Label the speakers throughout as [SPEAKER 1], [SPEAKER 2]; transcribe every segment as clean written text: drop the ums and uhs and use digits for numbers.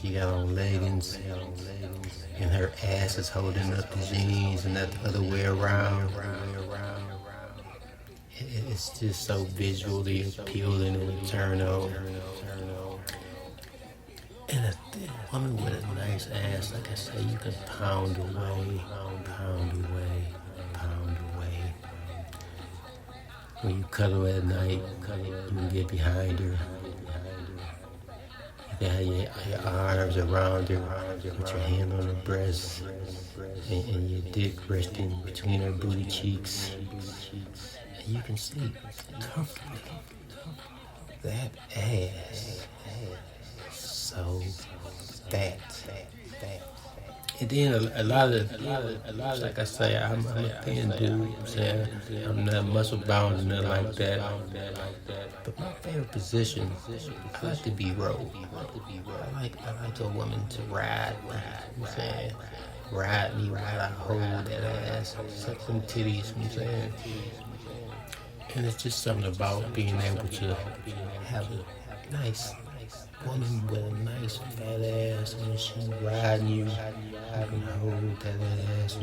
[SPEAKER 1] She got on leggings, and her ass is holding up the jeans, and not the other way around. It's just so visually appealing and a turn on. And a woman with a nice ass, like I say, you can pound away, pound away, pound away. When you cuddle at night, you can get behind her. You can have your arms around her, put your hand on her breast, and your dick resting between her booty cheeks. And you can sleep comfortably. That ass. So fat. And then a lot of, like I say, I'm a thin dude. I'm not muscle bound or nothing like that. But my favorite position, I like to be rolled. I like a woman to ride. You know what I'm saying? Ride me while I hold that ass, suck some titties. You know what I'm saying? And it's just something about being able to have a nice woman with a nice fat ass, and she riding you, you can hold that ass,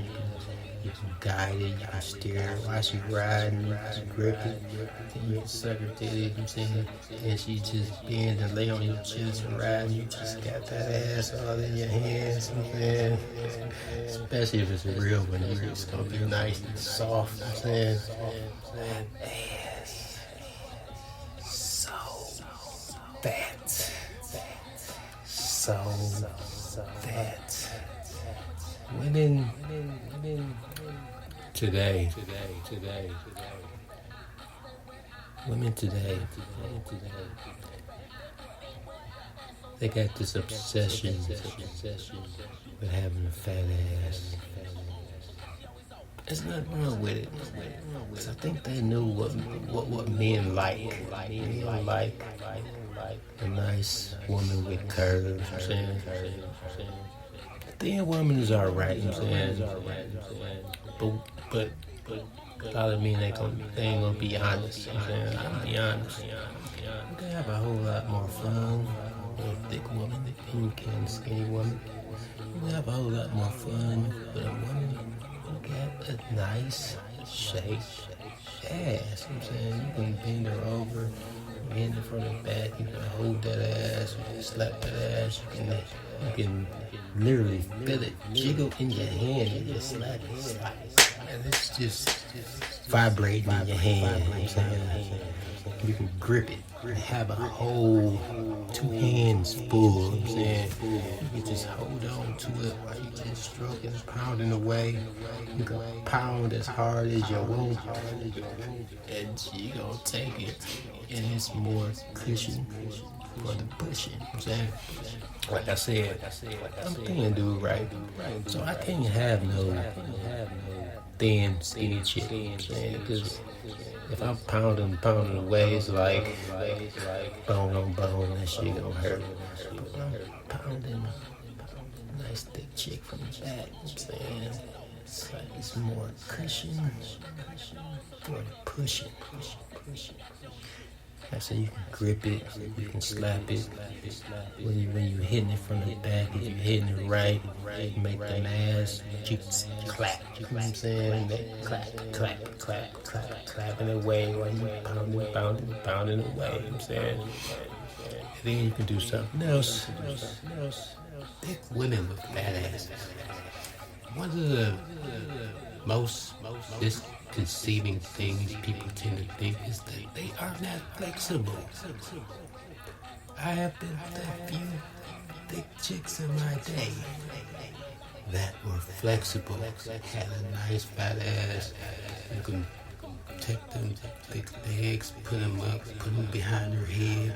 [SPEAKER 1] you can guide it, you can steer it while she riding, you can grip it, then you can suck her titties, you know what I'm saying? And she just bend and lay on your chest and riding, you just got that ass all in your hands, you know what I'm saying? Especially if it's a real one, it's gonna be nice and soft, you know what I'm saying? That ass, so fat. So that women today, they got this obsession with having a fat ass. There's nothing wrong with it, because I think they knew what men like. Men like a nice woman with curves, you know what I'm saying? A thin woman is alright, you know what I'm saying? But a lot of men, they ain't gonna be honest, you know what I'm saying? I'm gonna be honest. You can have a whole lot more fun with a thick woman than you can a skinny woman. You can have a whole lot more fun with a woman who got a nice shaped ass, you know what I'm saying? You can bend her over, hand it from the back, you can hold that ass, you can slap that ass, you can literally feel it jiggle in your hand and just slap it. And it's just vibrating in your hand, you know what I'm saying? You can grip it and have a whole 2 hands full, you know what I'm saying? You can just hold on to it while you just stroking and pounding away. You can pound as hard as you want, and she gonna take it. And it's more cushion for the pushing, you know what I'm saying? Like I said, I'm a thin dude, right? So I can't have no thin, skinny chick, you know what I'm saying? Because if I'm pounding away, it's like bone on bone, that shit gonna hurt. But when I'm pounding a nice thick chick from the back, you know what I'm saying? It's like it's more cushion for the pushing. I say you can grip it, you can slap it. When you hitting it from the back, if you hitting it right, you make them ass cheeks clap. You know what I'm saying? They clapping away while you pounding away. You know what I'm saying? And then you can do something else. Thick women with fat asses. One of the most misconceiving things people tend to think is that they are not flexible. I have been with a few thick chicks in my day that were flexible, had a nice fat ass. You can take them thick legs, put them up, put them behind her head,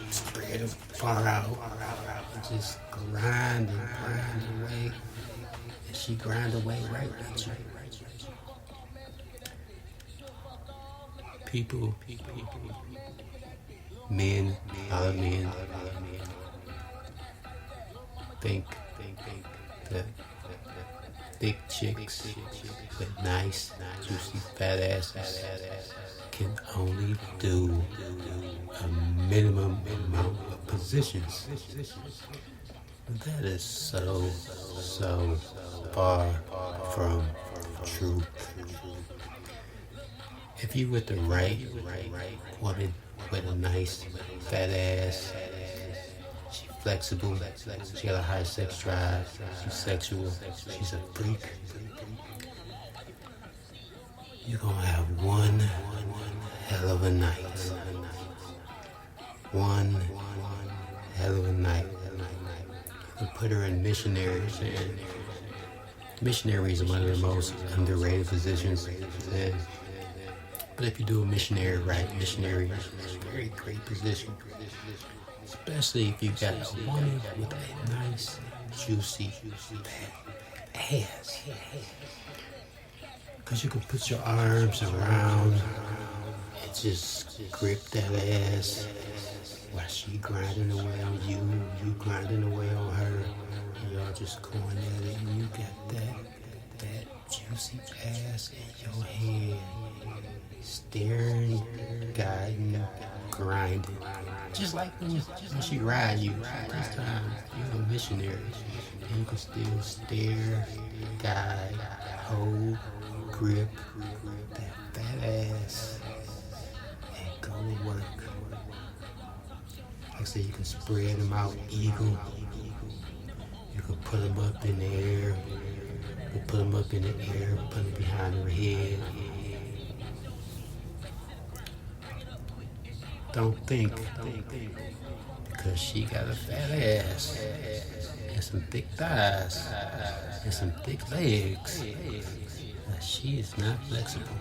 [SPEAKER 1] spread them far out, and just grind away. And she grind away right with you. People, men, other men think that thick chicks with nice, juicy fat asses can only do a minimum amount of positions. That is so far from true. If you with the right woman with a nice fat ass, she flexible, she got a high sex drive, she's sexual, she's a freak, you're gonna have one hell of a night. One hell of a night. You can put her in missionaries, and missionaries are one of the most underrated positions. And, but if you do a missionary right, missionary is a very great position. Especially if you got a woman with a nice, juicy, fat ass. Because you can put your arms around and just grip that ass while she grinding away on you, you grinding away on her, and y'all just going at it, and you got that juicy ass in your hand, staring, guiding, grinding. Just like when she ride you, this time you're a missionary, and you can still stare, guide, hold, grip that fat ass, and go to work. Like I said, you can spread them out eagle. You can put them up in the air. You can put them up in the air, put them behind her head. Don't think, because she got a fat ass and some thick thighs and some thick legs, that she is not flexible.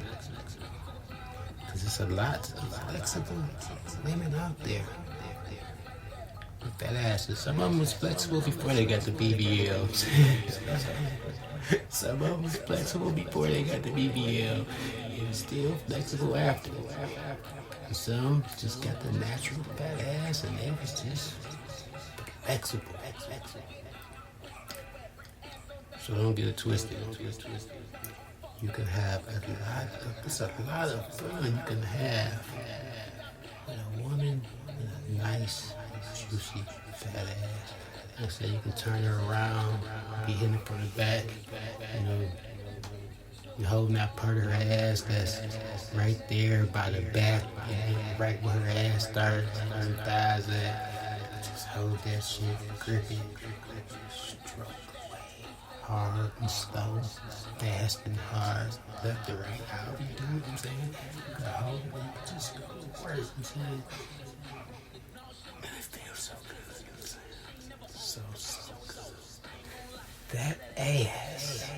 [SPEAKER 1] Because there's a lot of flexible women out there with fat asses. Some of them was flexible before they got the BBL. Some of them was flexible before they got the BBL, and still flexible after. And some just got the natural fat ass, and they was just flexible. So don't get it twisted. You can have it's a lot of fun you can have with a woman with a nice, juicy, fat ass. Like I said, you can turn her around, be hitting it from the back, you know, you're holding that part of her ass that's right there by the back, right where her ass starts, where her thighs at. Just hold that shit, grip it, stroke away, hard and slow, fast and hard, left to right, however you do it, what I'm saying. You gotta hold it and just go to work, I'm saying. And it feels so good, you know what I'm saying? So good. That ass.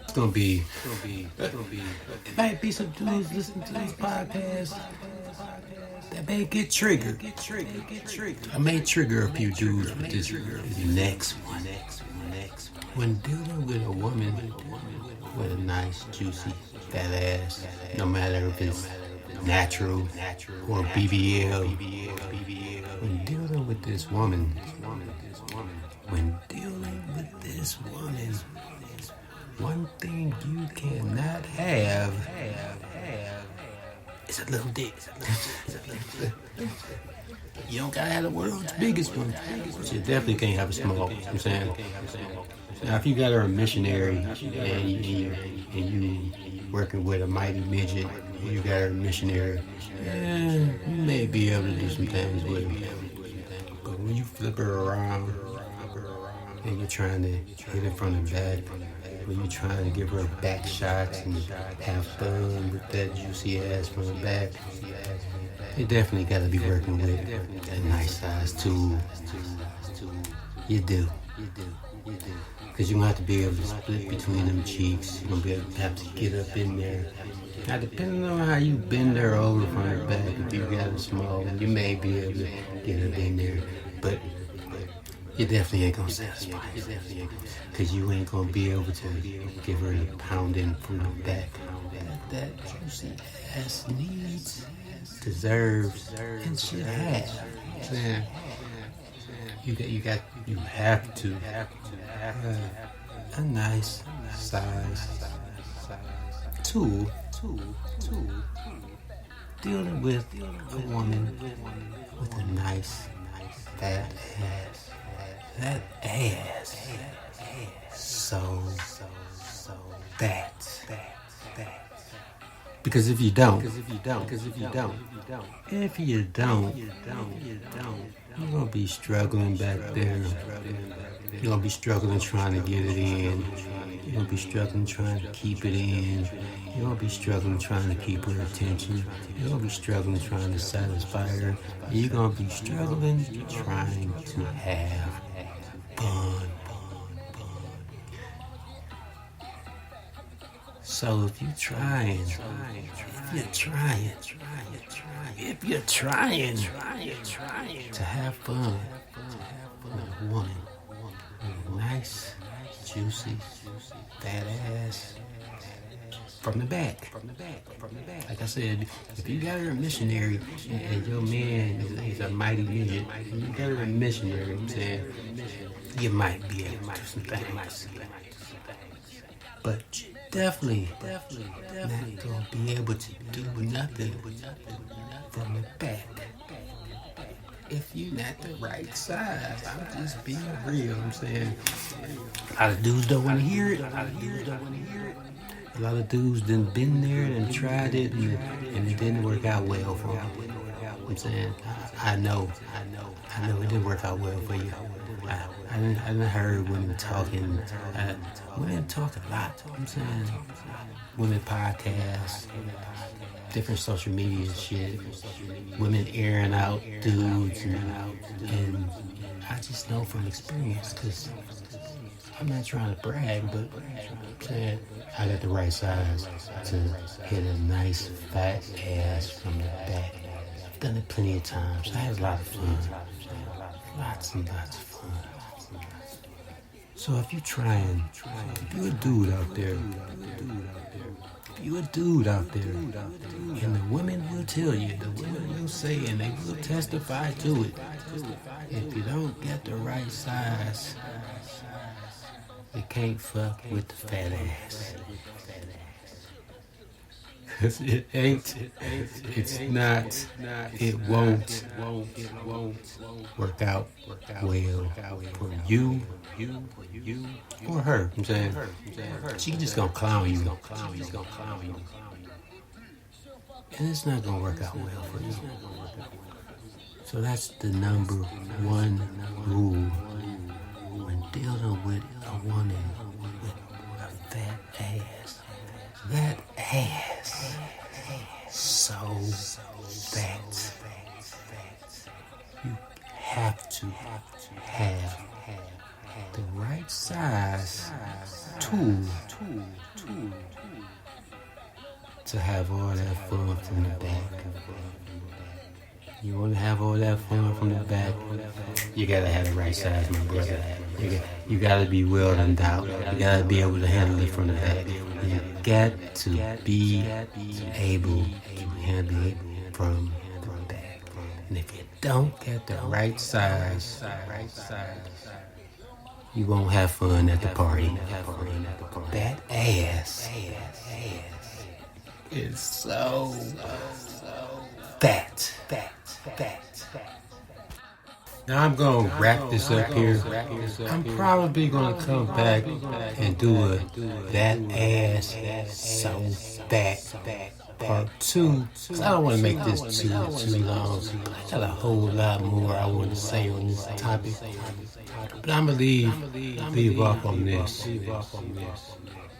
[SPEAKER 1] It's gonna be. It might be some dudes listening to this podcast that may get triggered. I may trigger a few dudes with this next one. When dealing with a woman with a nice, juicy, fat ass, no matter if it's natural or BBL, when dealing with this woman, one thing you cannot have is a little dick. You don't gotta have the world's biggest one, but you definitely can't have a small one, you know what I'm saying? Now, if you got her a missionary and you working with a mighty midget, you got her a missionary, you may be able to do some things with her. But when you flip her around and you're trying to hit it from the back, when you're trying to give her back shots and have fun with that juicy ass from the back, you definitely got to be working with a nice size tool. You do. Because you're going to have to be able to split between them cheeks. You're going to be able to have to get up in there. Now, depending on how you bend her over from the back, if you got a small one, you may be able to get up in there. But you definitely ain't gonna satisfy it. Because you ain't gonna be able to give her the pounding from the back that juicy ass needs, deserves, and should have. Man, you have to have a nice size tool dealing with a woman with a nice fat ass. That ass. So fat. Because if you don't, you're gonna be struggling back there. You're gonna be struggling trying to get it in. You're gonna be struggling trying to keep it in. You're gonna be struggling trying to keep her attention. You're gonna be struggling trying to satisfy her. You're gonna be struggling trying to have fun. So if you're trying to have fun with a woman with a nice, juicy, fat ass from the back. Like I said, if you got her a missionary and your man is a mighty midget, you got her a missionary, I'm saying, you might be able to do some things. But definitely not gonna be able to do nothing from the back if you're not the right size. I'm just being real. I'm saying a lot of dudes don't want to hear it. A lot of dudes done been there and tried it and it didn't work out well for them. I'm saying I know it didn't work out well for you. I done heard women talking. Women talk a lot. I'm saying women podcasts, different social media shit. Women airing out dudes, and I just know from experience, because I'm not trying to brag, but I'm saying I got the right size to hit a nice fat ass from the back. I've done it plenty of times. I had a lot of fun. Lots and lots of fun. So if you're trying, if you're a dude out there, and the women will tell you, the women will say, and they will testify to it, if you don't get the right size, you can't fuck with the fat ass. Cause it ain't, it's not, it won't work out well for you or her. I'm saying, she just gonna clown you. And it's not gonna work out well for you. So that's the number one rule when dealing with a woman with a fat ass. That ass, so fat. You have to have the right size tool to have all that fun from the back. You want to have all that fun from the back, you gotta have the right size, my brother. You gotta be well endowed. You gotta be able to handle it from the back. You got to be able to handle it from the back. And if you don't get the right size, you won't have fun at the party. That ass is so fat. Now I'm gonna wrap this up here. I'm probably gonna come back and do a that ass so fat part 2, because I don't want to make this too long. I got a whole lot more I want to say on this topic, but I'm gonna leave off on this.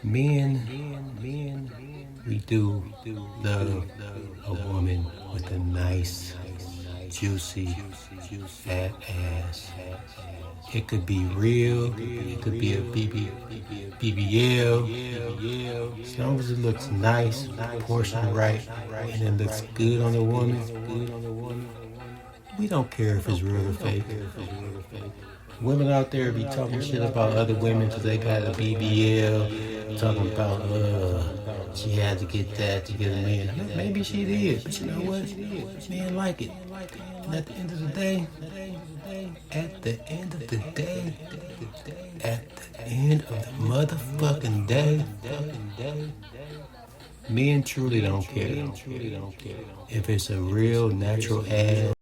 [SPEAKER 1] Men, we do love a woman with a nice, juicy, fat ass. It could be real, it could be a BBL. As long as it looks nice, portioned right, and it looks good on the woman, we don't care if it's real or fake. Women out there be talking shit about other women because they got a BBL, talking about, she had to get that to get a man. Maybe she did, but you know what? Men like it. And at the end of the day, motherfucking day, Men truly don't care. If it's a real natural ass